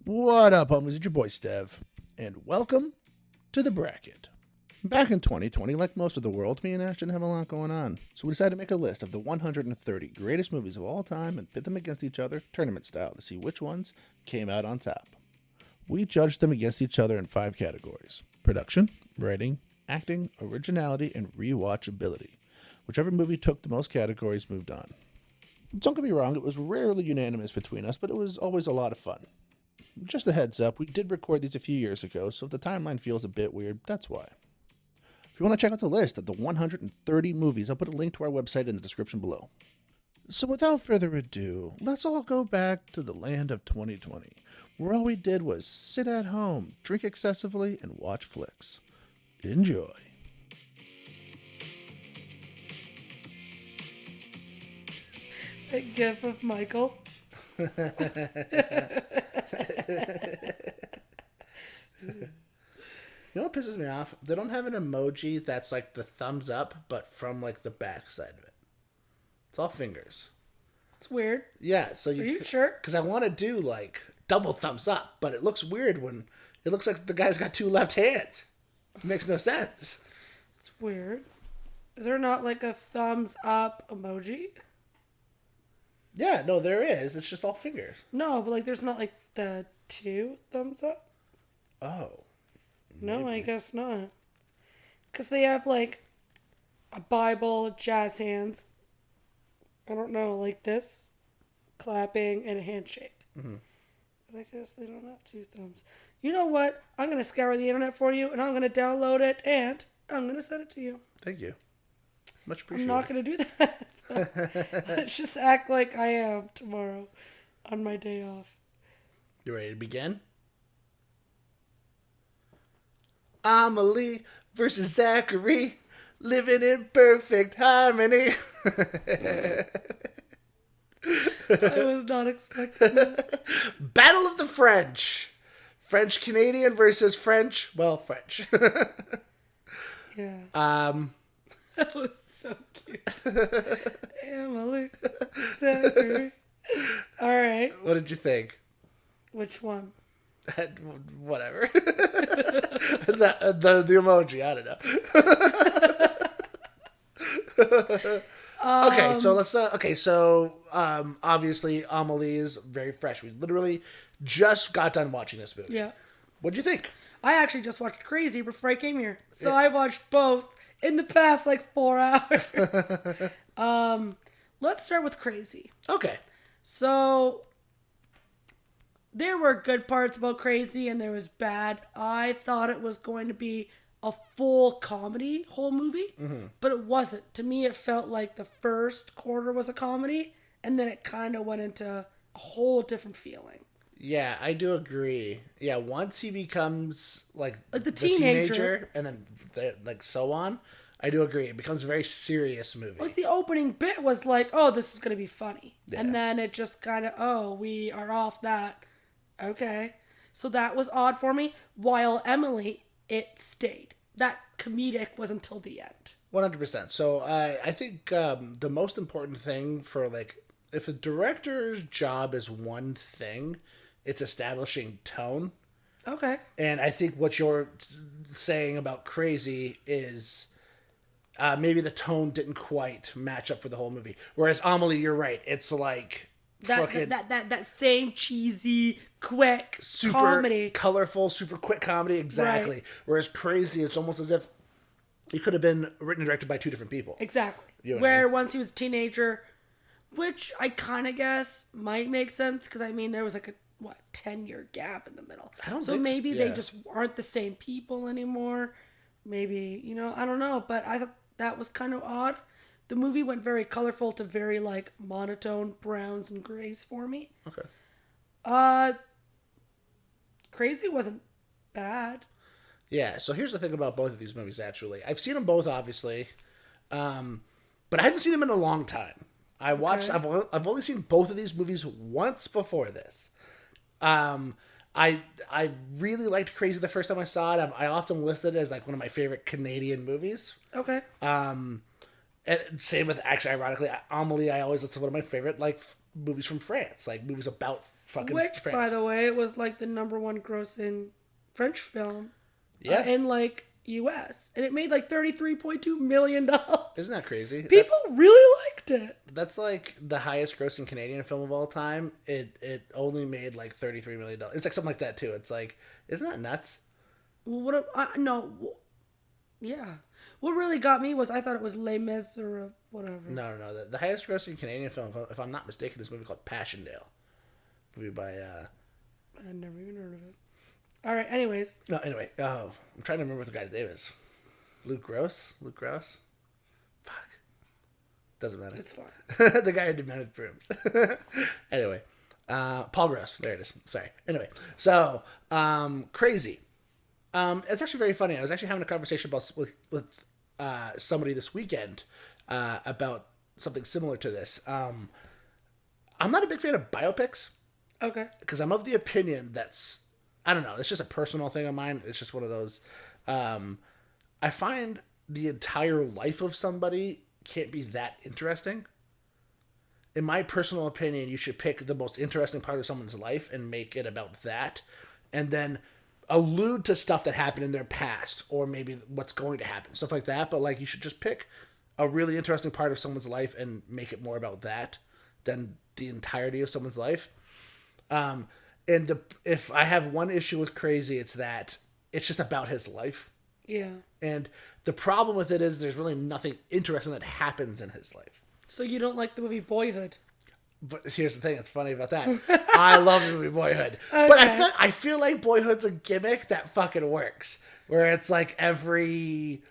What up, homies? It's your boy Stev, and welcome to The Bracket. Back in 2020, like most of the world, me and Ash didn't have a lot going on, so we decided to make a list of the 130 greatest movies of all time and pit them against each other, tournament style, to see which ones came out on top. We judged them against each other in 5 categories: production, writing, acting, originality, and rewatchability. Whichever movie took the most categories moved on. Don't get me wrong, it was rarely unanimous between us, but it was always a lot of fun. Just a heads up, we did record these a few years ago, so if the timeline feels a bit weird, that's why. If you want to check out the list of the 130 movies, I'll put a link to our website in the description below. So without further ado, let's all go back to the land of 2020, where all we did was sit at home, drink excessively, and watch flicks. Enjoy. A gif of Michael. You know what pisses me off? They don't have an emoji that's like the thumbs up, but from like the back side of it. It's all fingers. It's weird. Yeah, so Are you sure? Because I want to do like double thumbs up, but it looks weird when it looks like the guy's got 2 left hands. It makes no sense. It's weird. Is there not like a thumbs up emoji? Yeah, no, there is. It's just all fingers. No, but like there's not like the 2 thumbs up? Oh. No, I guess not. Because they have like a Bible, jazz hands. I don't know, like this, clapping, and a handshake. Mm-hmm. But I guess they don't have 2 thumbs. You know what? I'm going to scour the internet for you, and I'm going to download it, and I'm going to send it to you. Thank you. Much appreciated. I'm not going to do that. Let's just act like I am tomorrow on my day off. You ready to begin? Amélie versus Zachary, living in perfect harmony. I was not expecting that. Battle of the French. French Canadian versus French. Yeah. That was so cute. Amélie, Zachary. All right. What did you think? Which one? Whatever. the emoji. I don't know. Okay, so let's. Obviously, Amélie is very fresh. We literally just got done watching this movie. Yeah. What'd you think? I actually just watched C.R.A.Z.Y before I came here, so I watched both in the past like 4 hours. Let's start with C.R.A.Z.Y. Okay. So there were good parts about C.R.A.Z.Y and there was bad. I thought it was going to be a full comedy whole movie, but it wasn't. To me, it felt like the first quarter was a comedy, and then it kind of went into a whole different feeling. Yeah, I do agree. Yeah, once he becomes like the teenager, and then so on, I do agree. It becomes a very serious movie. Like the opening bit was like, oh, this is going to be funny. Yeah. And then it just kind of, oh, we are off that. Okay. So that was odd for me. While Amélie, it stayed. That comedic was until the end. 100%. So I think the most important thing for like, if a director's job is one thing, it's establishing tone. Okay. And I think what you're saying about C.R.A.Z.Y is maybe the tone didn't quite match up for the whole movie. Whereas Amélie, you're right. It's like that same cheesy, quick super comedy, colorful, super quick comedy. Exactly. Right. Whereas C.R.A.Z.Y, it's almost as if it could have been written and directed by 2 different people. Exactly. You know Where what I mean? once he was a teenager, which I kind of guess might make sense because I mean there was like a 10-year gap in the middle. So maybe they just aren't the same people anymore. Maybe, I don't know, but I thought that was kind of odd. The movie went very colorful to very like monotone browns and grays for me. Okay. C.R.A.Z.Y wasn't bad. Yeah, so here's the thing about both of these movies, actually. I've seen them both, obviously, but I haven't seen them in a long time. I've only seen both of these movies once before this. I really liked C.R.A.Z.Y the first time I saw it. I often list it as like one of my favorite Canadian movies. Okay. And same with, actually, ironically, Amélie, I always listen to one of my favorite, like, movies from France. Like, movies about fucking Which, France. by the way, was, like, the #1 grossing French film. Yeah. In, like, U.S. And it made, like, $33.2 million. Isn't that crazy? People really liked it. That's, like, the highest grossing Canadian film of all time. It only made, like, $33 million. It's, like, something like that, too. It's, like, isn't that nuts? Well, yeah. What really got me was I thought it was Les Mis or whatever. No. The highest grossing Canadian film, if I'm not mistaken, is a movie called Passchendaele. Movie by, I never even heard of it. All right, anyways. No, anyway. Oh, I'm trying to remember what the guy's name is. Luke Gross? Fuck. Doesn't matter. It's fine. The guy who did Men with Brooms. Anyway. Paul Gross. There it is. Sorry. Anyway. So, C.R.A.Z.Y. It's actually very funny. I was actually having a conversation with somebody this weekend about something similar to this. I'm not a big fan of biopics. Okay. Because I'm of the opinion that's, I don't know, it's just a personal thing of mine. It's just one of those. I find the entire life of somebody can't be that interesting. In my personal opinion, you should pick the most interesting part of someone's life and make it about that. And then allude to stuff that happened in their past or maybe what's going to happen, stuff like that. But, like, you should just pick a really interesting part of someone's life and make it more about that than the entirety of someone's life. If I have one issue with C.R.A.Z.Y, it's that it's just about his life. Yeah. And the problem with it is there's really nothing interesting that happens in his life. So you don't like the movie Boyhood? But here's the thing that's funny about that. I love the movie Boyhood. Okay. But I feel like Boyhood's a gimmick that fucking works. Where it's like every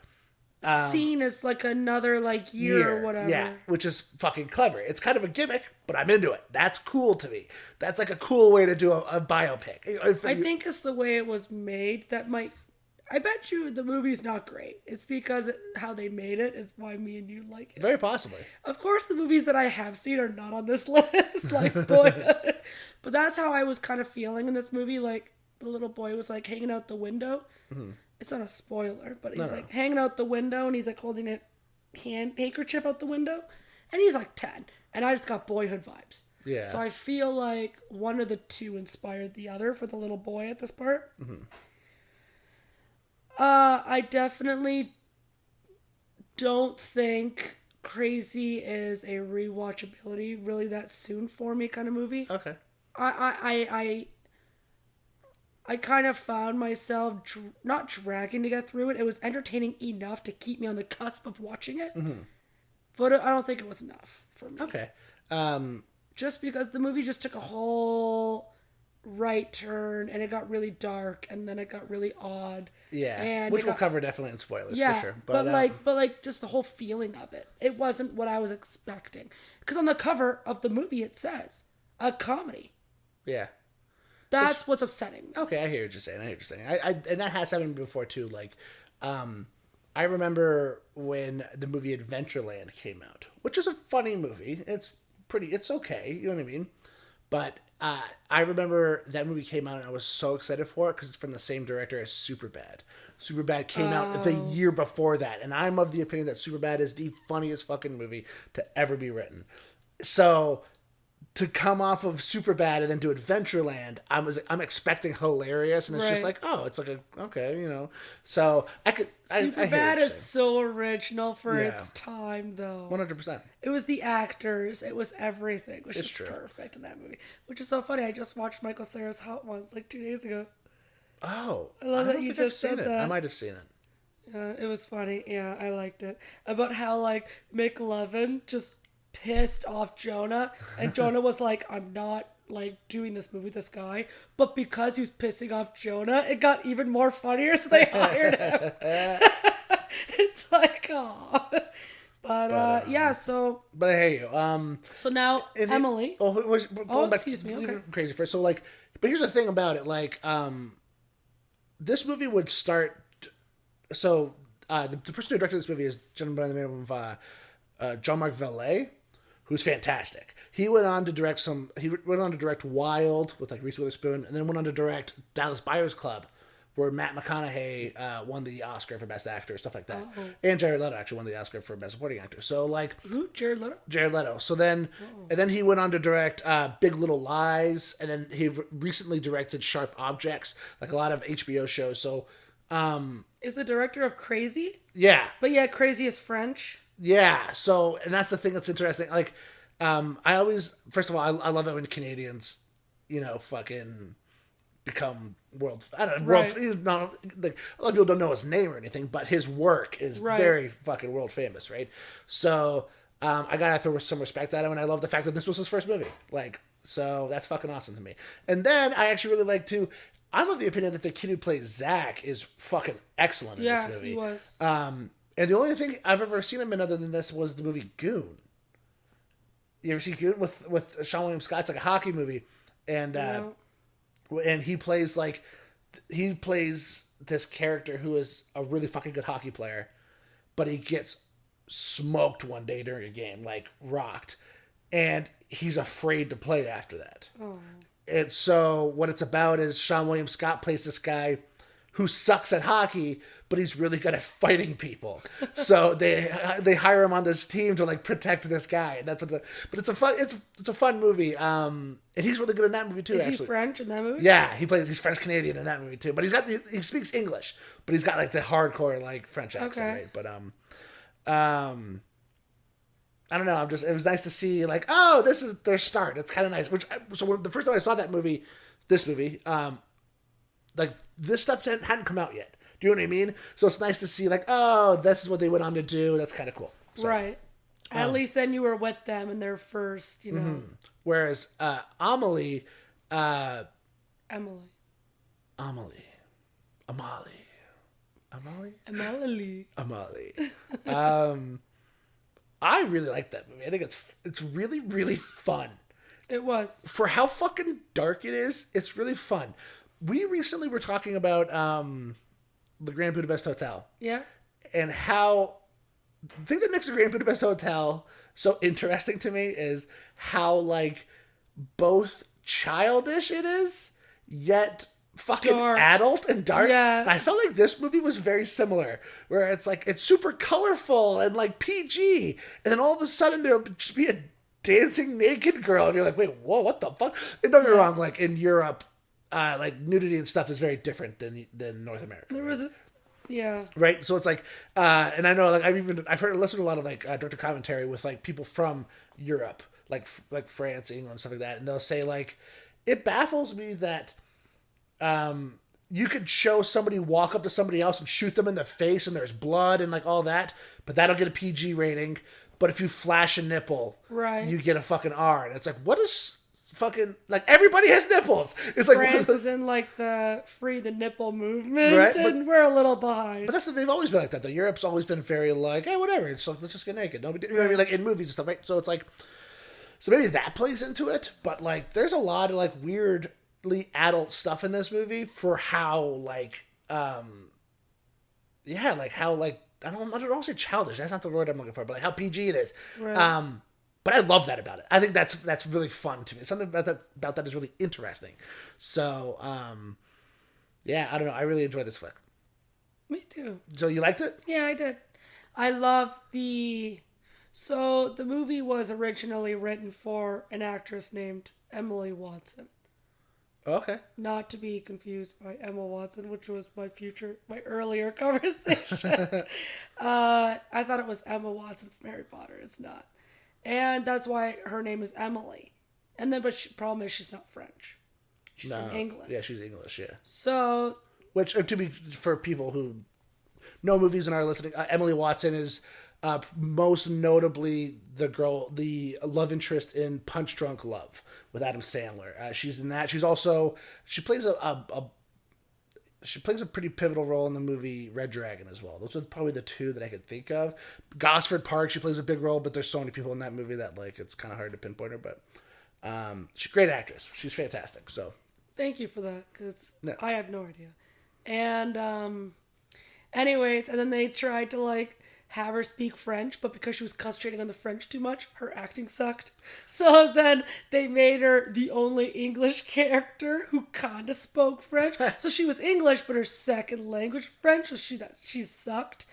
scene is like another like year or whatever. Yeah, which is fucking clever. It's kind of a gimmick, but I'm into it. That's cool to me. That's like a cool way to do a biopic. I think it's the way it was made that might... I bet you the movie's not great. It's because how they made it is why me and you like it. Very possibly. Of course, the movies that I have seen are not on this list, like Boyhood. But that's how I was kind of feeling in this movie. Like, the little boy was, like, hanging out the window. Mm-hmm. It's not a spoiler, but he's, like, hanging out the window, and he's, like, holding a handkerchief out the window. And he's, like, 10. And I just got Boyhood vibes. Yeah. So I feel like one of the two inspired the other for the little boy at this part. Mm-hmm. I definitely don't think C.R.A.Z.Y is a rewatchability really that soon for me kind of movie. Okay. I kind of found myself not dragging to get through it. It was entertaining enough to keep me on the cusp of watching it. Mm-hmm. But I don't think it was enough for me. Okay. Just because the movie just took a whole right turn and it got really dark and then it got really odd. Yeah, and which we'll cover definitely in spoilers for sure. But like just the whole feeling of it. It wasn't what I was expecting. Because on the cover of the movie it says a comedy. Yeah. That's what's upsetting. Okay, I hear what you're saying. And that has happened before too. Like, I remember when the movie Adventureland came out, which is a funny movie. It's okay. You know what I mean? But I remember that movie came out and I was so excited for it because it's from the same director as Superbad. Superbad came out the year before that, and I'm of the opinion that Superbad is the funniest fucking movie to ever be written. So to come off of Superbad and then do Adventureland, I'm expecting hilarious, and it's just like, oh, it's like okay, you know. So Superbad is so original for its time, though. 100%. It was the actors, it was everything, which is perfect in that movie. Which is so funny. I just watched Michael Cera's Hot Ones like 2 days ago. Oh, I love that you just said that. I might have seen it. It was funny. Yeah, I liked it. About how like McLovin just pissed off Jonah, and Jonah was like, I'm not like doing this movie with this guy, but because he was pissing off Jonah, it got even more funnier, so they hired him. It's like, oh, but yeah, so but I hear you. So now Amélie. Excuse me. Okay. Crazy first. So like, but here's the thing about it. Like, this movie would start. So the person who directed this movie is a gentleman by the name of Jean-Marc Vallée, who's fantastic. He went on to direct Wild with like Reese Witherspoon, and then went on to direct Dallas Buyers Club where Matt McConaughey won the Oscar for Best Actor, stuff like that. And Jared Leto actually won the Oscar for Best Supporting Actor. So like, who? Jared Leto. Jared Leto. So then, and then he went on to direct Big Little Lies, and then he recently directed Sharp Objects, like a lot of HBO shows. So, is the director of C.R.A.Z.Y? Yeah, but yeah, Crazy is French. Yeah. So, and that's the thing that's interesting. Like, I always, first of all, I love it when Canadians, fucking become I don't know, right. he's not, like, a lot of people don't know his name or anything, but his work is very fucking world famous, right? So, I gotta throw some respect at him, and I love the fact that this was his first movie. Like, so that's fucking awesome to me. And then I actually really like to, I'm of the opinion that the kid who plays Zach is fucking excellent in this movie. Yeah, he was. And the only thing I've ever seen him in other than this was the movie Goon. You ever see Goon with Sean William Scott? It's like a hockey movie, and and he plays this character who is a really fucking good hockey player, but he gets smoked one day during a game, like rocked, and he's afraid to play after that. Oh. And so what it's about is Sean William Scott plays this guy who sucks at hockey, but he's really good at fighting people. So they hire him on this team to like protect this guy. And that's what but it's a fun movie. And he's really good in that movie too. Is he French in that movie? Yeah, he's French Canadian in that movie too. But he speaks English, but he's got like the hardcore like French accent, right? But I don't know. It was nice to see like, oh, this is their start. It's kind of nice. So the first time I saw this movie, like this stuff hadn't come out yet. Do you know what I mean? So it's nice to see like, oh, this is what they went on to do. That's kind of cool. So, right. At least then you were with them in their first, Mm-hmm. Whereas Amélie, Amélie. I really like that movie. I think it's really, really fun. It was. For how fucking dark it is, it's really fun. We recently were talking about the Grand Budapest Hotel. Yeah. And how the thing that makes the Grand Budapest Hotel so interesting to me is how like both childish it is, yet fucking dark. Adult and dark. Yeah. And I felt like this movie was very similar, where it's like it's super colorful and like PG, and then all of a sudden there'll just be a dancing naked girl, and you're like, wait, whoa, what the fuck? And don't get me wrong, like in Europe, like nudity and stuff is very different than North America. There was this, yeah. Right, so it's like, and I know, like I've listened to a lot of like director commentary with like people from Europe, like France, England, stuff like that, and they'll say like, it baffles me that, you could show somebody walk up to somebody else and shoot them in the face, and there's blood and like all that, but that'll get a PG rating. But if you flash a nipple, right, you get a fucking R, and it's like, what is fucking like everybody has nipples. It's like France is in like the free the nipple movement, right? And we're a little behind. But they've always been like that though. Europe's always been very like, hey, whatever. It's like, let's just get naked. Nobody, you know what I mean? Like in movies and stuff, right? So it's like, so maybe that plays into it. But like, there's a lot of like weirdly adult stuff in this movie for how like, yeah, like how like I don't want to say childish. That's not the word I'm looking for. But like how PG it is. Right. But I love that about it. I think that's really fun to me. Something about that is really interesting. So, yeah, I don't know. I really enjoyed this flick. Me too. So you liked it? Yeah, I did. I love So the movie was originally written for an actress named Emily Watson. Okay. Not to be confused by Emma Watson, which was my earlier conversation. I thought it was Emma Watson from Harry Potter. It's not. And that's why her name is Amélie. And then, problem is she's not French. She's from England. Yeah, she's English, yeah. So... Which, for people who know movies and are listening, Emily Watson is most notably the love interest in Punch Drunk Love with Adam Sandler. She's in that. She plays she plays a pretty pivotal role in the movie Red Dragon as well. Those are probably the two that I could think of. Gosford Park, she plays a big role, but there's so many people in that movie that like it's kind of hard to pinpoint her. But she's a great actress. She's fantastic. So thank you for that, because I have no idea. And anyways, and then they tried to like have her speak French, but because she was concentrating on the French too much, her acting sucked. So then they made her the only English character who kind of spoke French. So she was English, but her second language French, so she sucked.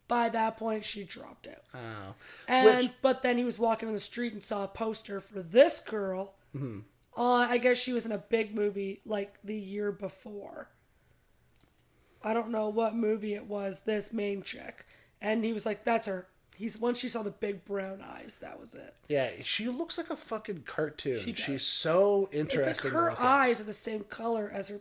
By that point, she dropped out. Oh. But then he was walking on the street and saw a poster for this girl. Mm-hmm. I guess she was in a big movie like the year before. I don't know what movie it was, this main chick. And he was like, that's her. Once she saw the big brown eyes, that was it. Yeah, she looks like a fucking cartoon. She's so interesting. It's like her eyes are the same color as her,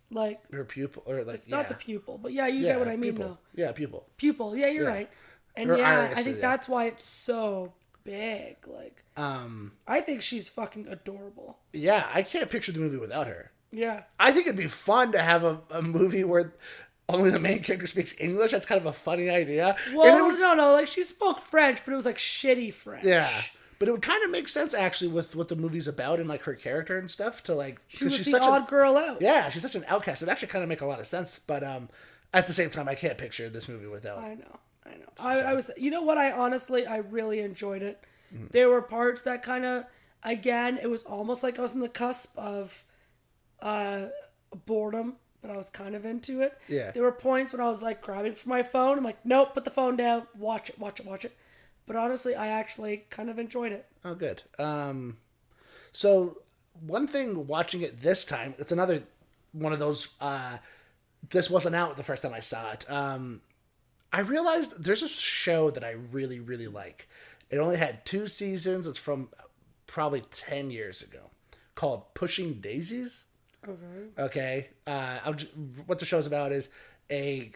like... Her pupil, or like, it's not the pupil, but yeah, you get what I mean, pupil. though. Yeah, pupil. Pupil, yeah, you're right. And her yeah, iris, I think that's why it's so big. Like, I think she's fucking adorable. Yeah, I can't picture the movie without her. Yeah. I think it'd be fun to have a movie where only the main character speaks English. That's kind of a funny idea. Well, no, like she spoke French, but it was like shitty French. Yeah. But it would kind of make sense actually with what the movie's about and like her character and stuff to like... She's the odd girl out. Yeah, she's such an outcast. It actually kind of make a lot of sense. But at the same time, I can't picture this movie without... I know. I was... You know what? I really enjoyed it. Mm-hmm. There were parts that kind of... Again, it was almost like I was on the cusp of boredom, but I was kind of into it. Yeah. There were points when I was like grabbing for my phone. I'm like, nope, put the phone down. Watch it. But honestly, I actually kind of enjoyed it. Oh, good. So one thing watching it this time, it's another one of those, this wasn't out the first time I saw it. I realized there's a show that I really, really like. It only had 2 seasons. It's from probably 10 years ago, called Pushing Daisies. Okay. What the show's about is a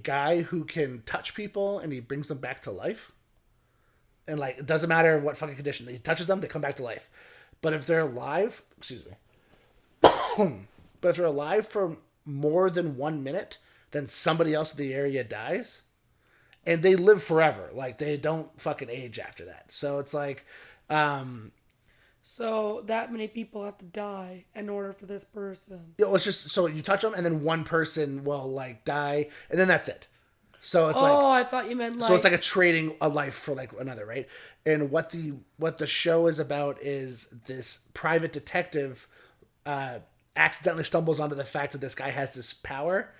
guy who can touch people and he brings them back to life. And like, it doesn't matter what fucking condition. He touches them, they come back to life. But if they're alive, but if they're alive for more than 1 minute, then somebody else in the area dies. And they live forever. Like, they don't fucking age after that. So it's like... So that many people have to die in order for this person. Yeah, well, it's just... So you touch them, and then one person will, like, die, and then that's it. So it's like... Oh, I thought you meant like... So it's like a trading a life for, like, another, right? And what the show is about is this private detective accidentally stumbles onto the fact that this guy has this power,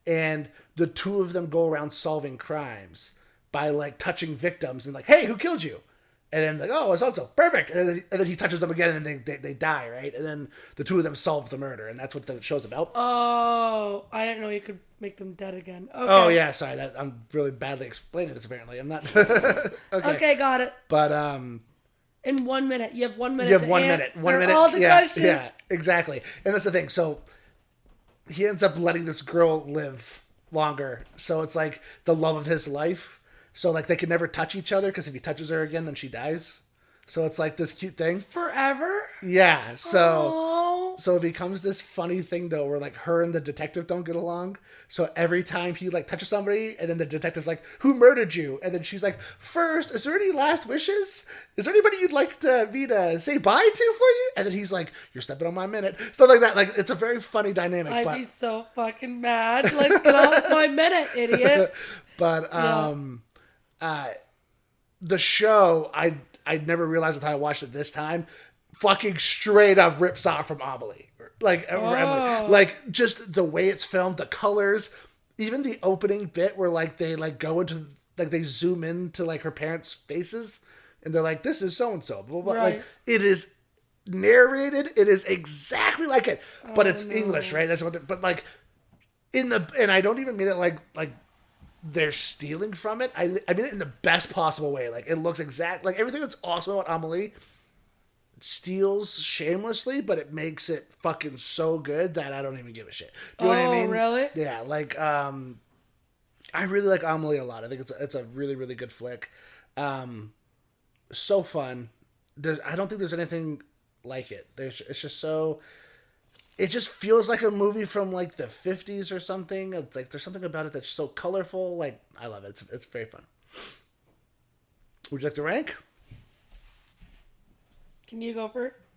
and the two of them go around solving crimes by like touching victims and like, hey, who killed you? And then like, oh, it's also perfect. And then he touches them again and they die, right? And then the two of them solve the murder, and that's what the show's about. Oh, I didn't know you could make them dead again. Okay. Oh yeah, sorry, I'm really badly explaining this. Apparently, I'm not. Okay, got it. But in 1 minute, you have 1 minute. You have 1 minute. 1 minute. All the questions. Yeah, exactly. And that's the thing. So he ends up letting this girl live longer. So it's like the love of his life. So like they can never touch each other because if he touches her again, then she dies. So it's like this cute thing. Forever? Yeah. So Aww. So it becomes this funny thing though where like her and the detective don't get along. So every time he like touches somebody and then the detective's like, who murdered you? And then she's like, first, is there any last wishes? Is there anybody you'd like me to say bye to for you? And then he's like, you're stepping on my minute. Stuff like that. Like it's a very funny dynamic. I'd be so fucking mad. Like, get off my minute, idiot. But the show, I'd never realized until I watched it this time, fucking straight up rips off from Amélie. Like just the way it's filmed, the colors, even the opening bit where like they like go into like they zoom into like her parents' faces and they're like, this is so and so. Right. Like it is narrated, it is exactly like it, but it's English, right? That's what. But like and I don't even mean it like they're stealing from it. I mean it in the best possible way. Like it looks exact like everything that's awesome about Amélie steals shamelessly, but it makes it fucking so good that I don't even give a shit. You know what I mean? Really? Yeah, like I really like Amélie a lot. I think it's a really, really good flick. So fun. I don't think there's anything like it. It's just so. It just feels like a movie from like the 50s or something. It's like there's something about it that's so colorful. Like I love it. It's very fun. Would you like to rank? Can you go first?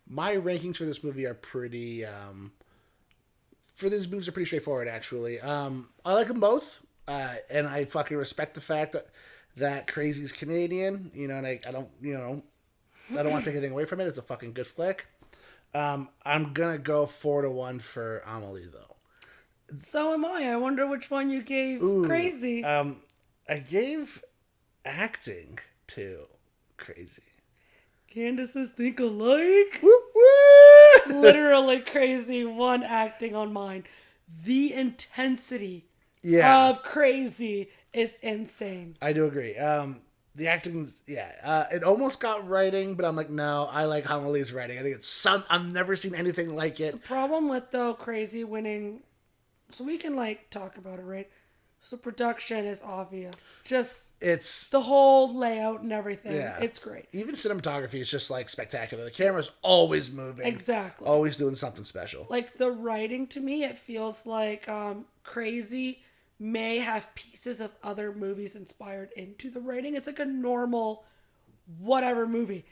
My rankings for this movie are pretty. For these movies are pretty straightforward, actually. I like them both. And I fucking respect the fact that Crazy's Canadian, you know, and I don't, you know, I don't want to take anything away from it. It's a fucking good flick. I'm gonna go 4-1 for Amélie though. So am I. I wonder which one you gave Crazy. I gave acting to Crazy. Candace's think alike. Woo woo! Literally Crazy, one acting on mine. The intensity of Crazy is insane. I do agree. The acting, it almost got writing, but I'm like, no, I like Amelie's writing. I think it's I've never seen anything like it. The problem with, though, Crazy winning, so we can, like, talk about it, right? So production is obvious. It's the whole layout and everything. Yeah. It's great. Even cinematography is just, like, spectacular. The camera's always moving. Exactly. Always doing something special. Like, the writing, to me, it feels like Crazy may have pieces of other movies inspired into the writing. It's like a normal whatever movie.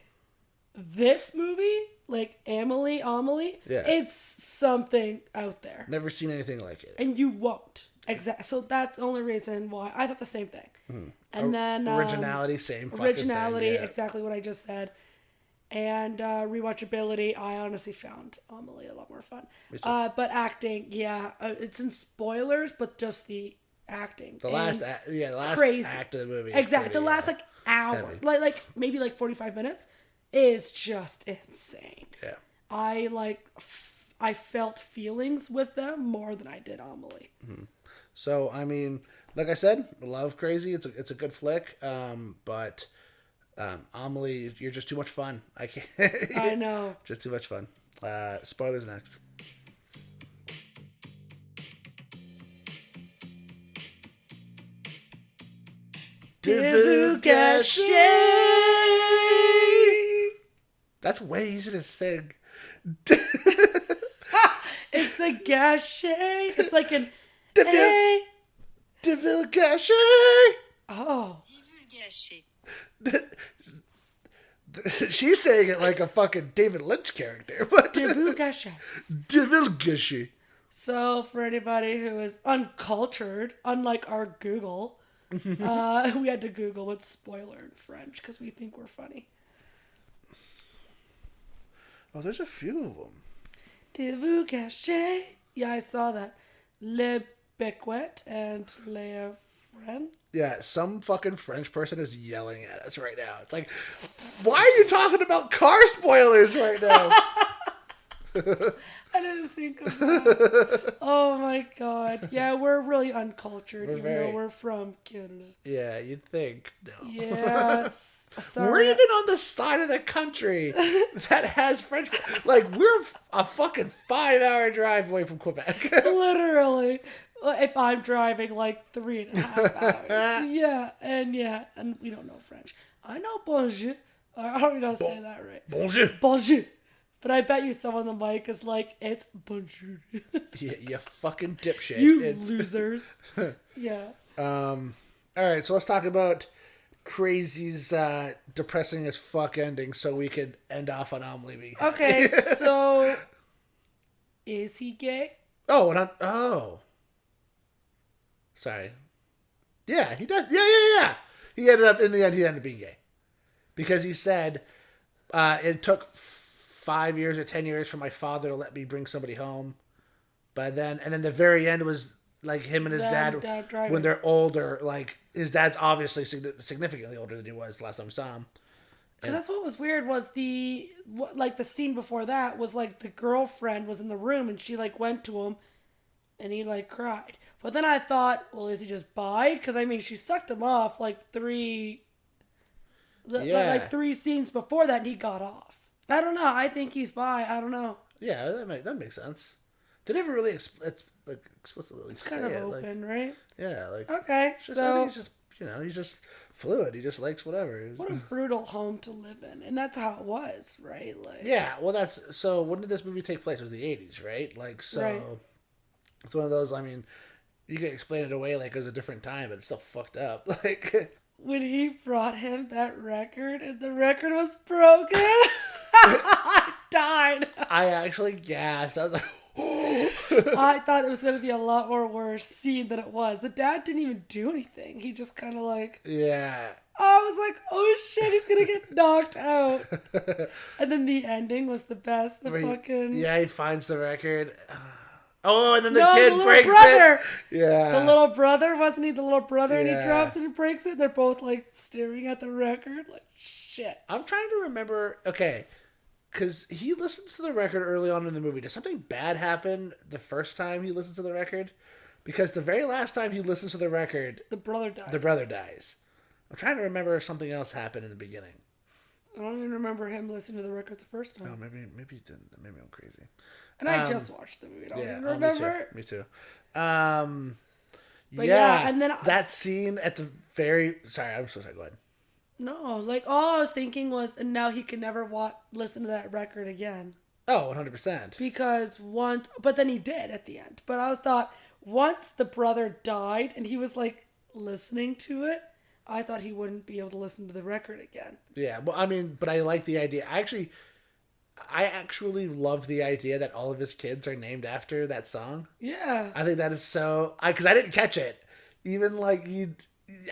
This movie, like Amélie, it's something out there. Never seen anything like it. And you won't. Exactly. So that's the only reason why I thought the same thing. Mm-hmm. And then originality, same fucking originality, thing, yeah. Exactly what I just said. And rewatchability, I honestly found Amélie a lot more fun. But acting, it's in spoilers, but just the acting. The last act of the movie. Exactly. The last hour, like maybe 45 minutes, is just insane. Yeah. I felt feelings with them more than I did Amélie. Mm-hmm. So I mean, like I said, I love Crazy. It's a good flick. But Amélie, you're just too much fun. I can't. I know. Just too much fun. Spoilers next. Divulgation. That's way easier to sing. It's the gâché. It's like an Divulgation. Oh. Divulgation. She's saying it like a fucking David Lynch character. But Divulgation. Divulgation. So, for anybody who is uncultured, unlike our Google, we had to Google what's spoiler in French because we think we're funny. Oh, there's a few of them. Divulgation. Yeah, I saw that. Le Becquet and Le Friend. Yeah, some fucking French person is yelling at us right now. It's like, why are you talking about car spoilers right now? I didn't think of that. Oh my god. Yeah, we're really uncultured, we're from Canada. Yeah, you'd think. No. Yes. Sorry. We're even on the side of the country that has French. Like, we're a fucking 5-hour drive away from Quebec. Literally. If I'm driving 3.5 hours. And we don't know French. I know bonjour. I don't know say that right. Bonjour. Bonjour. But I bet you someone on the mic is like, it's bonjour. Yeah, you fucking dipshit. Losers. Yeah. All right, so let's talk about Crazy's depressing as fuck ending so we could end off on Amélie being happy. Okay, so is he gay? Oh. Sorry. Yeah, he does. Yeah. He ended up being gay. Because he said it took 5 years or 10 years for my father to let me bring somebody home. And then the very end was like him and his dad when they're older. Like, his dad's obviously significantly older than he was last time I saw him. Because that's what was weird was the scene before that was the girlfriend was in the room and she went to him and he cried. But then I thought, well, is he just bi? Because she sucked him off 3 scenes before that and he got off. I don't know. I think he's bi. I don't know. Yeah, that makes sense. They never really explicitly it's kind of open, right? Yeah, okay. I think he's just he's just fluid. He just likes whatever. What a brutal home to live in, and that's how it was, right? Yeah. Well, that's so. When did this movie take place? It was the 80s, right? Right. It's one of those. You can explain it away like it was a different time, but it's still fucked up. When he brought him that record and the record was broken, I died. I actually gasped. I was like, I thought it was going to be a lot more worse scene than it was. The dad didn't even do anything. He just kind of like... Yeah. I was like, oh shit, he's going to get knocked out. And then the ending was the best. He finds the record. Oh, and then the little breaks brother. it. Yeah. The little brother, wasn't he the little brother? And he Yeah. drops it and breaks it. They're both like staring at the record. Like, shit. I'm trying to remember. Okay. Because he listens to the record early on in the movie. Does something bad happen the first time he listens to the record? Because the very last time he listens to the record, the brother dies. The brother dies. I'm trying to remember if something else happened in the beginning. I don't even remember him listening to the record the first time. Oh, maybe he didn't. Maybe I'm crazy. And I just watched the movie. I don't even remember. Me too. But yeah, and then that scene at the very... Sorry, I'm so sorry. Go ahead. No, like all I was thinking was, and now he can never listen to that record again. Oh, 100%. Because but then he did at the end. But I thought once the brother died and he was like listening to it, I thought he wouldn't be able to listen to the record again. Yeah, well, I mean, but I like the idea. I actually love the idea that all of his kids are named after that song. Yeah. I think that is so... Because I didn't catch it. Even like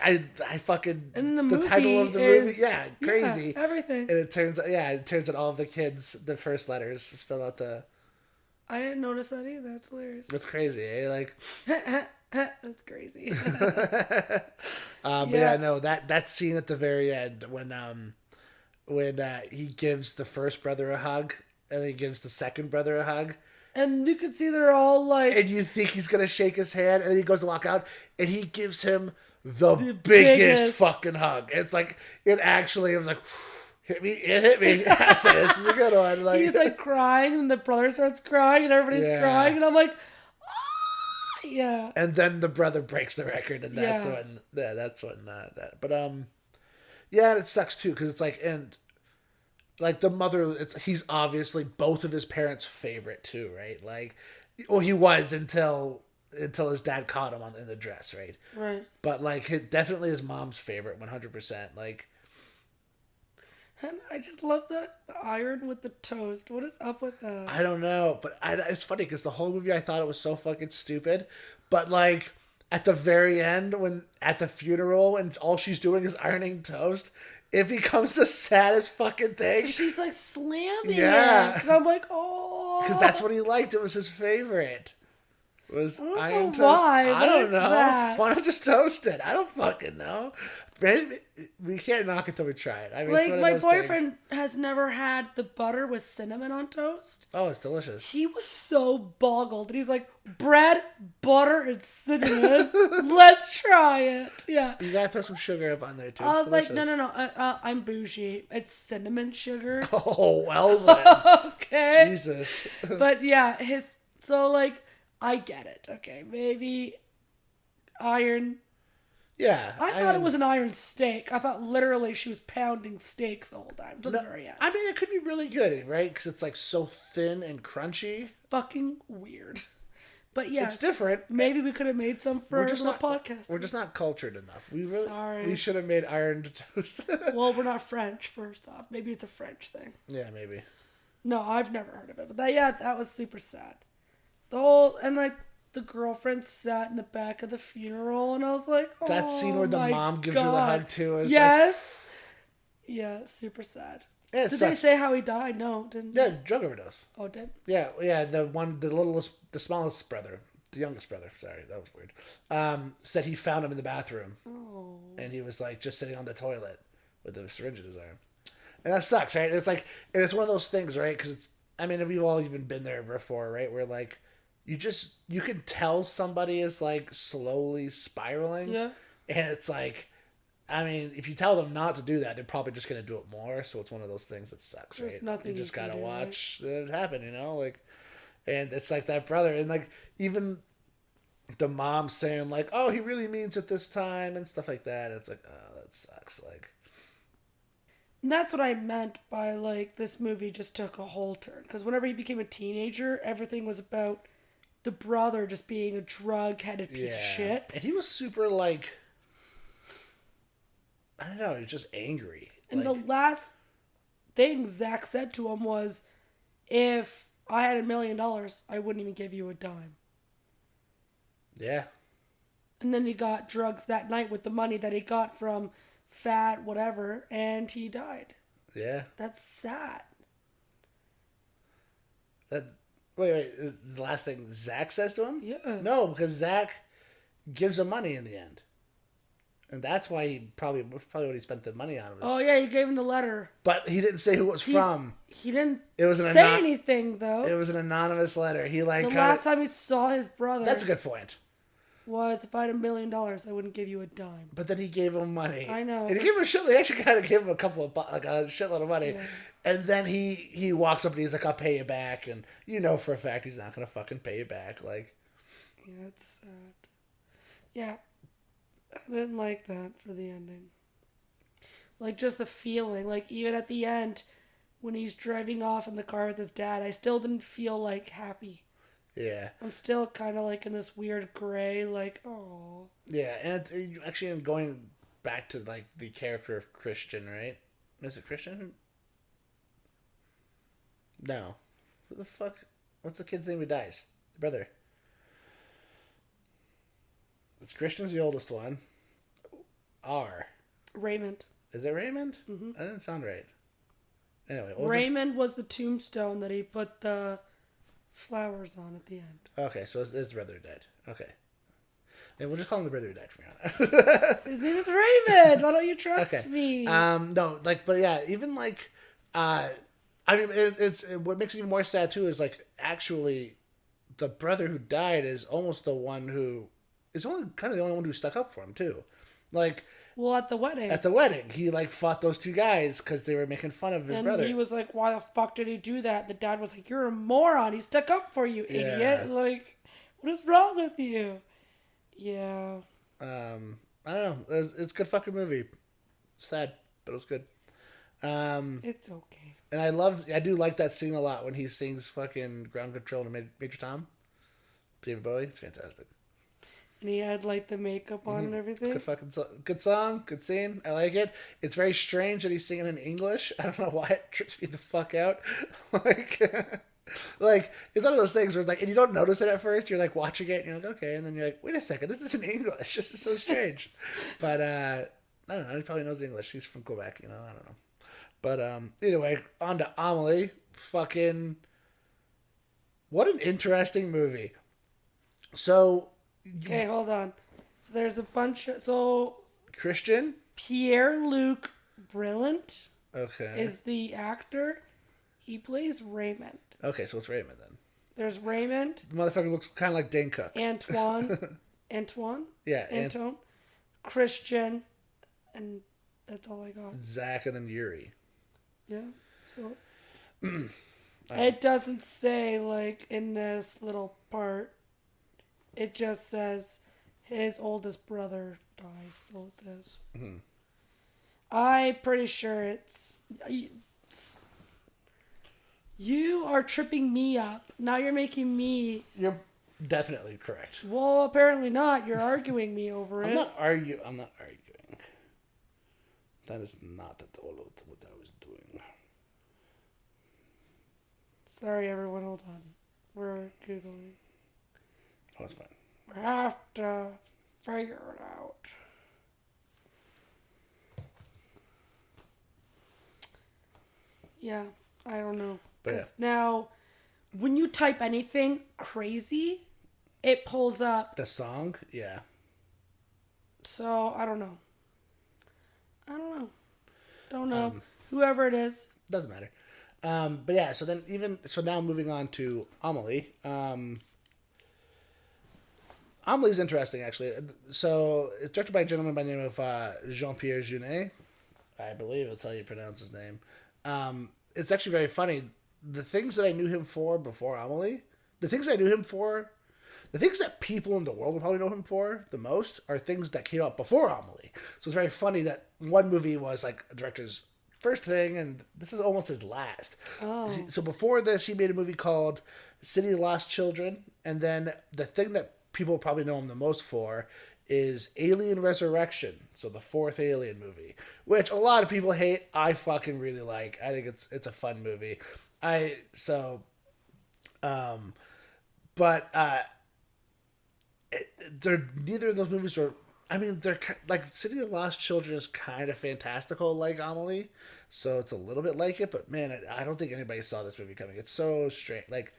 I fucking... And the title of the movie, yeah, crazy. Yeah, everything. And it turns out all of the kids, the first letters spell out the... I didn't notice that either. That's hilarious. That's crazy, eh? Like... That's crazy. But yeah, no, that scene at the very end when he gives the first brother a hug and then he gives the second brother a hug. And you could see they're all like... And you think he's going to shake his hand and then he goes to walk out and he gives him the biggest fucking hug. It's like, it was like, it hit me. I said, this is a good one. Like, he's like crying and the brother starts crying and everybody's crying and I'm like, ah! Yeah. And then the brother breaks the record and that's when that. But, yeah, it sucks too because it's like, and like the mother, he's obviously both of his parents' favorite too, right? Like, well, he was until his dad caught him in the dress, right? Right. But like, definitely his mom's favorite, 100%. Like, and I just love the iron with the toast. What is up with that? I don't know, but it's funny because the whole movie I thought it was so fucking stupid, but like at the very end, when at the funeral and all she's doing is ironing toast, it becomes the saddest fucking thing. She's like slamming it. And I'm like, oh. Because that's what he liked. It was his favorite. It was iron toast. Why? I don't know. That? Why not just toast it? I don't fucking know. We can't knock it till we try it. I mean, like, it's one of my those boyfriend things. has never had the butter with cinnamon on toast. Oh, it's delicious. He was so boggled. And he's like, bread, butter, and cinnamon. Let's try it. Yeah. You gotta put some sugar up on there, too. I was like, no. I'm bougie. It's cinnamon sugar. Oh, well then. Okay. Jesus. But yeah, so like, I get it. Okay, maybe iron. Yeah. I thought it was an iron steak. I thought literally she was pounding steaks the whole time. To the very end. I mean, it could be really good, right? Because it's like so thin and crunchy. It's fucking weird. But yeah, it's different. Maybe we could have made some for the podcast. We're just not cultured enough. Sorry. We should have made iron toast. Well, we're not French, first off. Maybe it's a French thing. Yeah, maybe. No, I've never heard of it. But that was super sad. The girlfriend sat in the back of the funeral, and I was like, oh, that scene where the mom gives her the hug too is yes. Yeah, super sad. Yeah, did they say how he died? No, didn't. Yeah, drug overdose. Oh, did? Yeah. The smallest brother, the youngest brother. Sorry, that was weird. Said he found him in the bathroom, and he was like just sitting on the toilet with a syringe in his arm, and that sucks, right? It's like, and it's one of those things, right? Because it's, I mean, we've all even been there before, right? Where like, you can tell somebody is like slowly spiraling, yeah, and it's like, I mean, if you tell them not to do that, they're probably just going to do it more. So it's one of those things that sucks, right? There's nothing you just got to do, watch it happen, you know? Like, and it's like that brother. And like, even the mom saying like, oh, he really means it this time and stuff like that. It's like, oh, that sucks. Like, and that's what I meant by like, this movie just took a whole turn. Because whenever he became a teenager, everything was about the brother just being a drug-headed piece of shit. And he was super like, I don't know, he was just angry. And the last thing Zach said to him was, if I had $1 million, I wouldn't even give you a dime. Yeah. And then he got drugs that night with the money that he got from fat whatever, and he died. Yeah. That's sad. Wait. Is the last thing Zach says to him? Yeah. No, because Zach gives him money in the end. And that's why he probably what he spent the money on. Oh, yeah, he gave him the letter. But he didn't say who it was from. He didn't say anything, though. It was an anonymous letter. He like the last time he saw his brother. That's a good point. Was if I had $1 million, I wouldn't give you a dime. But then he gave him money. I know. And he gave him a shit. He actually kind of gave him a shitload of money. Yeah. And then he walks up and he's like, "I'll pay you back." And you know for a fact he's not gonna fucking pay you back. Like, yeah, it's sad. Yeah, I didn't like that for the ending. Like just the feeling. Like even at the end, when he's driving off in the car with his dad, I still didn't feel like happy. Yeah. I'm still kind of like in this weird gray, like, oh. Yeah, and actually, going back to like the character of Christian, right? Is it Christian? No. Who the fuck? What's the kid's name who dies? The brother. It's Christian's the oldest one. Raymond. Is it Raymond? Mm-hmm. That didn't sound right. Anyway. Raymond was the tombstone that he put the flowers on at the end. Okay, so it's the brother who died. Okay. Yeah, we'll just call him the brother who died from now on. His name is Raymond. Why don't you trust me? No, like, but yeah, even like, I mean, it's what makes it even more sad too is like actually, the brother who died is almost the one who is only kind of the only one who stuck up for him too, like. Well, at the wedding. At the wedding, he like fought those two guys because they were making fun of his brother. And he was like, "Why the fuck did he do that?" The dad was like, "You're a moron. He stuck up for you, idiot. Like, what is wrong with you?" Yeah. I don't know. It's a good fucking movie. Sad, but it was good. It's okay. And I do like that scene a lot when he sings fucking Ground Control to Major Tom. David Bowie. It's fantastic. And he had like the makeup on and everything. Good song, good scene. I like it. It's very strange that he's singing in English. I don't know why it trips me the fuck out. like it's one of those things where it's like, and you don't notice it at first. You're like watching it, and you're like, okay, and then you're like, wait a second, this is in English. This is so strange. But I don't know. He probably knows English. He's from Quebec, I don't know. But either way, on to Amélie. Fucking, what an interesting movie. So. Okay, hold on. So there's a bunch of... Christian? Pierre-Luc Brillant. Okay. Is the actor. He plays Raymond. Okay, so it's Raymond then. There's Raymond. The motherfucker looks kind of like Dane Cook. Antoine? Yeah. Antone. Christian. And that's all I got. Zach and then Yuri. Yeah. So... It doesn't say, like, in this little part... It just says his oldest brother dies. That's all it says. Mm-hmm. I'm pretty sure it's... You are tripping me up. Now you're making me... You're definitely correct. Well, apparently not. You're arguing me over it. I'm not arguing. That is not what I was doing. Sorry, everyone. Hold on. We're Googling. Oh, it's fine. We have to figure it out. Yeah, I don't know. Because now, when you type anything crazy, it pulls up. The song? Yeah. So, I don't know. Don't know. Whoever it is. Doesn't matter. But yeah, so now moving on to Amélie. Amelie's interesting, actually. So, it's directed by a gentleman by the name of Jean-Pierre Jeunet. I believe that's how you pronounce his name. It's actually very funny. The things that I knew him for before Amélie, the things that people in the world would probably know him for the most are things that came out before Amélie. So, it's very funny that one movie was like a director's first thing, and this is almost his last. Oh. So, before this, he made a movie called City of Lost Children, and then the thing that people probably know him the most for is Alien Resurrection, so the fourth Alien movie, which a lot of people hate. I fucking really like. I think it's a fun movie. But they're neither of those movies are. I mean, they're like City of Lost Children is kind of fantastical, like Amelie, so it's a little bit like it. But man, I don't think anybody saw this movie coming. It's so strange, like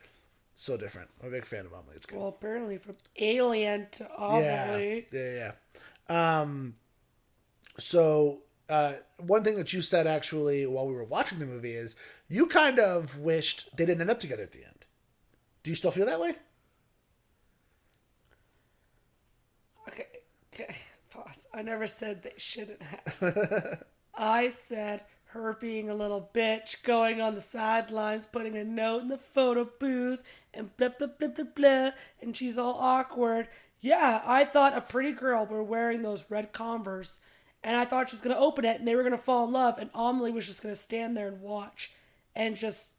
so different. I'm a big fan of Amelie. It's good. Well, apparently from Alien to Amelie. Yeah. So one thing that you said actually while we were watching the movie is you kind of wished they didn't end up together at the end. Do you still feel that way? Okay, pause. I never said they shouldn't have. I said her being a little bitch, going on the sidelines, putting a note in the photo booth, and blah, blah, blah, blah, blah, and she's all awkward. Yeah, I thought a pretty girl were wearing those red Converse, and I thought she was going to open it, and they were going to fall in love, and Amelie was just going to stand there and watch, and just,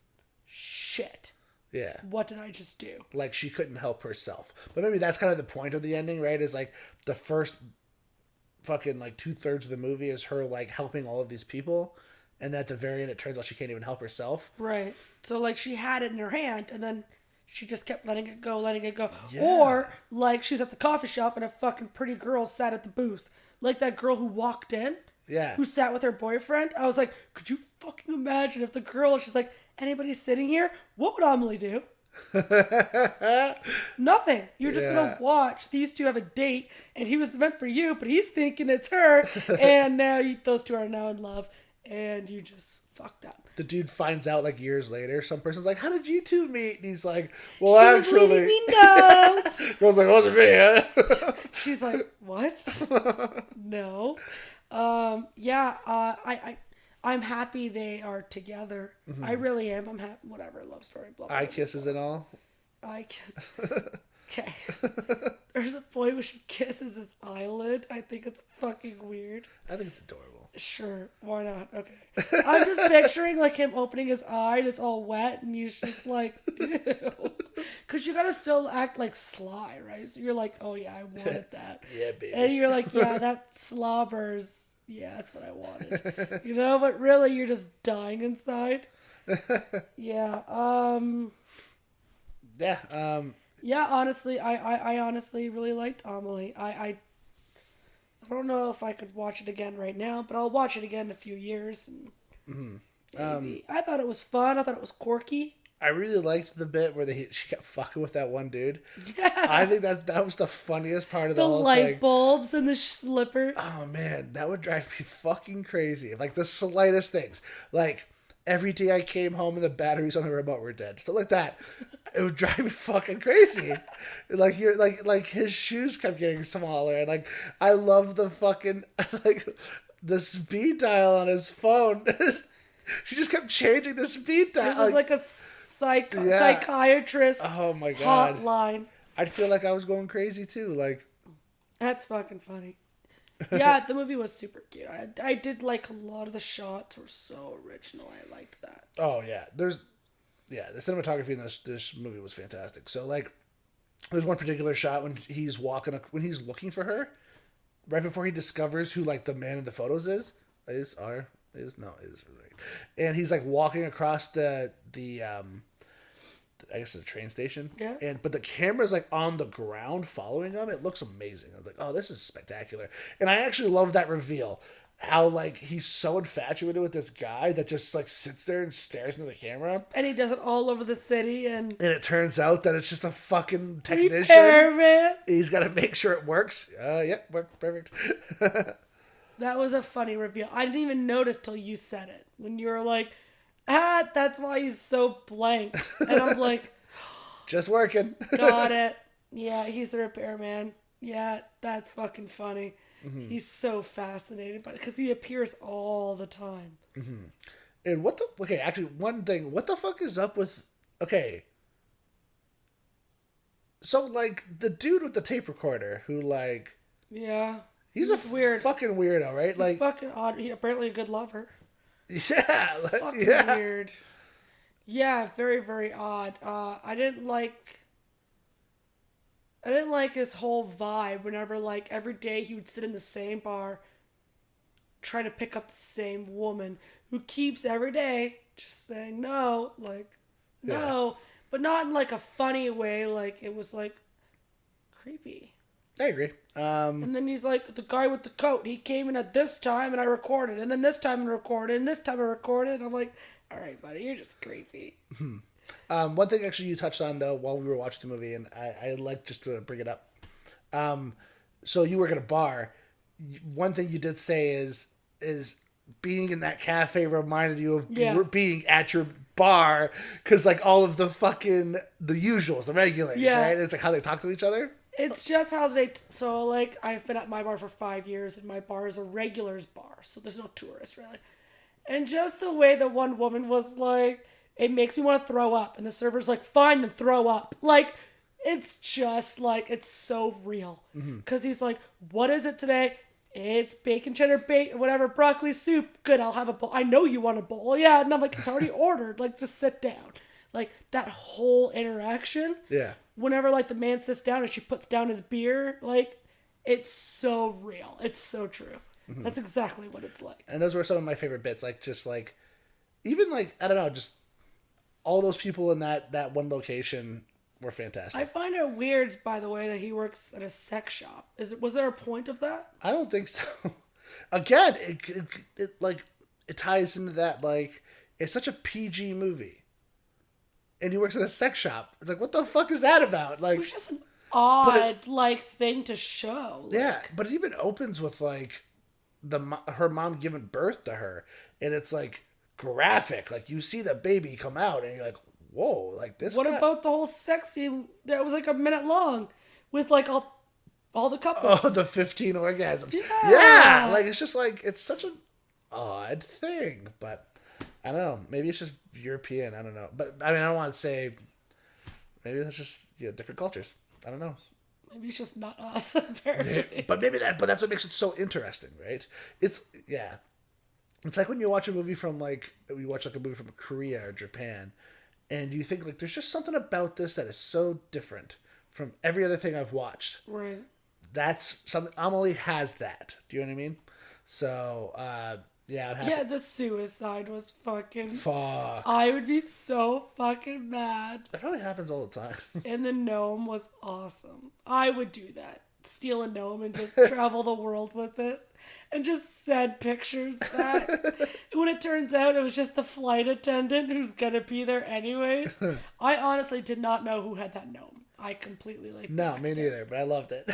shit. Yeah. What did I just do? Like, she couldn't help herself. But maybe that's kind of the point of the ending, right? Is like the first fucking like 2/3 of the movie is her like helping all of these people. And at the very end, it turns out she can't even help herself. Right. So like she had it in her hand and then she just kept letting it go. Yeah. Or like she's at the coffee shop and a fucking pretty girl sat at the booth. Like that girl who walked in. Yeah. Who sat with her boyfriend. I was like, could you fucking imagine if the girl, she's like, anybody sitting here? What would Amelie do? Nothing. You're just gonna watch these two have a date, and he was meant for you, but he's thinking it's her, and now those two are now in love, and you just fucked up. The dude finds out like years later. Some person's like, "How did you two meet?" And he's like, "Well, she actually, was leaving me notes." Girl's like, "It wasn't me." Huh? She's like, "What?" No. I'm happy they are together. Mm-hmm. I really am. I'm happy. Whatever. Love story. Blah, blah, eye kisses and all. Eye kiss. Okay. There's a point where she kisses his eyelid. I think it's fucking weird. I think it's adorable. Sure. Why not? Okay. I'm just picturing like him opening his eye and it's all wet and he's just like, ew. Because you gotta still act like Sly, right? So you're like, oh yeah, I wanted that. Yeah, baby. And you're like, yeah, that slobbers. Yeah, that's what I wanted. You know, but really you're just dying inside. Yeah. Yeah, honestly, I honestly really liked Amelie. I don't know if I could watch it again right now, but I'll watch it again in a few years. And I thought it was fun. I thought it was quirky. I really liked the bit where she kept fucking with that one dude. Yeah. I think that was the funniest part of the whole thing. The light bulbs and the slippers. Oh, man. That would drive me fucking crazy. Like, the slightest things. Like, every day I came home and the batteries on the remote were dead. Stuff like that. It would drive me fucking crazy. Like, you're like his shoes kept getting smaller. And, like, I love the fucking, like, the speed dial on his phone. She just kept changing the speed dial. It was like a psychiatrist oh my God. Hotline. I'd feel like I was going crazy too. Like, that's fucking funny. Yeah, the movie was super cute. I did like a lot of the shots were so original. I liked that. Oh yeah, the cinematography in this movie was fantastic. So like, there's one particular shot when he's looking for her, right before he discovers who like the man in the photos is, and he's like walking across the I guess it's a train station. Yeah. But the camera's like on the ground following him. It looks amazing. I was like, oh, this is spectacular. And I actually love that reveal. How like he's so infatuated with this guy that just like sits there and stares into the camera. And he does it all over the city and it turns out that it's just a fucking technician. Repairman. He's gotta make sure it works. Yep, worked perfect. That was a funny reveal. I didn't even notice till you said it. When you were like, that's why he's so blank. And I'm like, just working. Got it. Yeah, he's the repairman. Yeah, that's fucking funny. Mm-hmm. He's so fascinated by it because he appears all the time. Mm-hmm. And one thing, what the fuck is up with, so like the dude with the tape recorder who like, yeah, he's a weird fucking weirdo, right? He's like fucking odd. He apparently a good lover. Yeah, fucking weird. Yeah, very, very odd. I didn't like his whole vibe. Whenever like every day he would sit in the same bar, trying to pick up the same woman who keeps every day just saying no, like no. but not in like a funny way. Like it was like creepy. I agree. And then he's like, the guy with the coat, he came in at this time and I recorded, and then this time I recorded, and this time I recorded. And I'm like, all right, buddy, you're just creepy. One thing actually you touched on though while we were watching the movie, and I like just to bring it up. So you work at a bar. One thing you did say is being in that cafe reminded you of being at your bar, because like all of the fucking the usuals, the regulars, right? It's like how they talk to each other. It's just how they... So, like, I've been at my bar for 5 years, and my bar is a regulars bar, so there's no tourists, really. And just the way that one woman was like, it makes me want to throw up. And the server's like, fine, then throw up. Like, it's just, like, it's so real. Because he's like, what is it today? It's bacon cheddar, whatever, broccoli soup. Good, I'll have a bowl. I know you want a bowl. Yeah, and I'm like, it's already ordered. Like, just sit down. Like, that whole interaction. Yeah. Whenever, like, the man sits down and she puts down his beer, like, it's so real. It's so true. That's exactly what it's like. And those were some of my favorite bits. Like, just, like, even, like, I don't know, just all those people in that one location were fantastic. I find it weird, by the way, that he works at a sex shop. Was there a point of that? I don't think so. Again, it ties into that, like, it's such a PG movie. And he works at a sex shop. It's like, what the fuck is that about? Like, it's just an odd, thing to show. Like, yeah, but it even opens with, like, her mom giving birth to her. And it's, like, graphic. Like, you see the baby come out, and you're like, whoa, like, this What about the whole sex scene that was, like, a minute long with, like, all the couples? Oh, the 15 orgasms. Yeah. Yeah! Like, it's just, like, it's such an odd thing. But I don't know. Maybe it's just European. I don't know. But, I mean, I don't want to say... Maybe that's just, different cultures. I don't know. Maybe it's just not us, apparently. But that's what makes it so interesting, right? It's like when you watch a movie from, like... We watch, like, a movie from Korea or Japan, and you think, like, there's just something about this that is so different from every other thing I've watched. Right. That's something... Amélie has that. Do you know what I mean? So, yeah, the suicide was fucking... Fuck. I would be so fucking mad. That probably happens all the time. And the gnome was awesome. I would do that. Steal a gnome and just travel the world with it. And just send pictures back. When it turns out it was just the flight attendant who's gonna be there anyways. I honestly did not know who had that gnome. I completely No, me neither, but I loved it.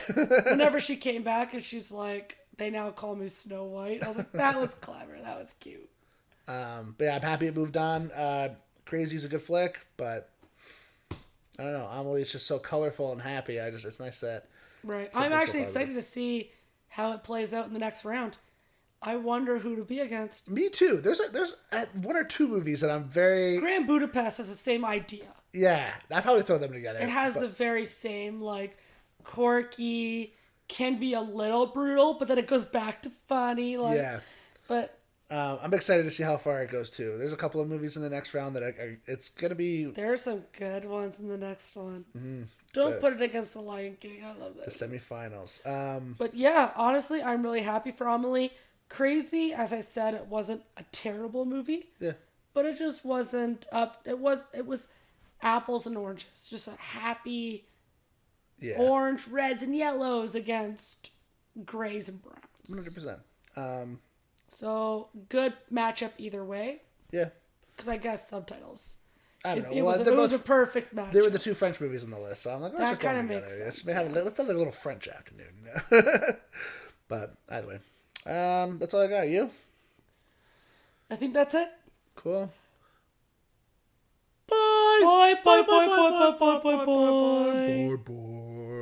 Whenever she came back and she's like... They now call me Snow White. I was like, that was clever. That was cute. But yeah, I'm happy it moved on. Crazy's a good flick, but I don't know. Amelie's just so colorful and happy. It's nice that. Right. I'm actually excited to see how it plays out in the next round. I wonder who to be against. Me too. There's one or two movies that I'm very... Grand Budapest has the same idea. Yeah, I'd probably throw them together. It has the very same, like, quirky... Can be a little brutal, but then it goes back to funny. Like, yeah. But I'm excited to see how far it goes too. There's a couple of movies in the next round that it's gonna be. There are some good ones in the next one. Mm-hmm. Don't put it against the Lion King. I love that. The semifinals. But yeah, honestly, I'm really happy for Amélie. C.R.A.Z.Y, as I said, it wasn't a terrible movie. Yeah. But it just wasn't up. It was apples and oranges. Just a happy. Yeah. Orange, reds, and yellows against grays and browns. 100%. So, good matchup either way. Yeah. Because I guess subtitles. I don't know. It was a perfect matchup. They were the two French movies on the list, so I'm like, that kind of makes sense. Let's have a little French afternoon. But either way. That's all I got. You? I think that's it. Cool. Bye. Bye. Bye. Bye. Bye. Bye. Bye. Bye. Bye. Bye.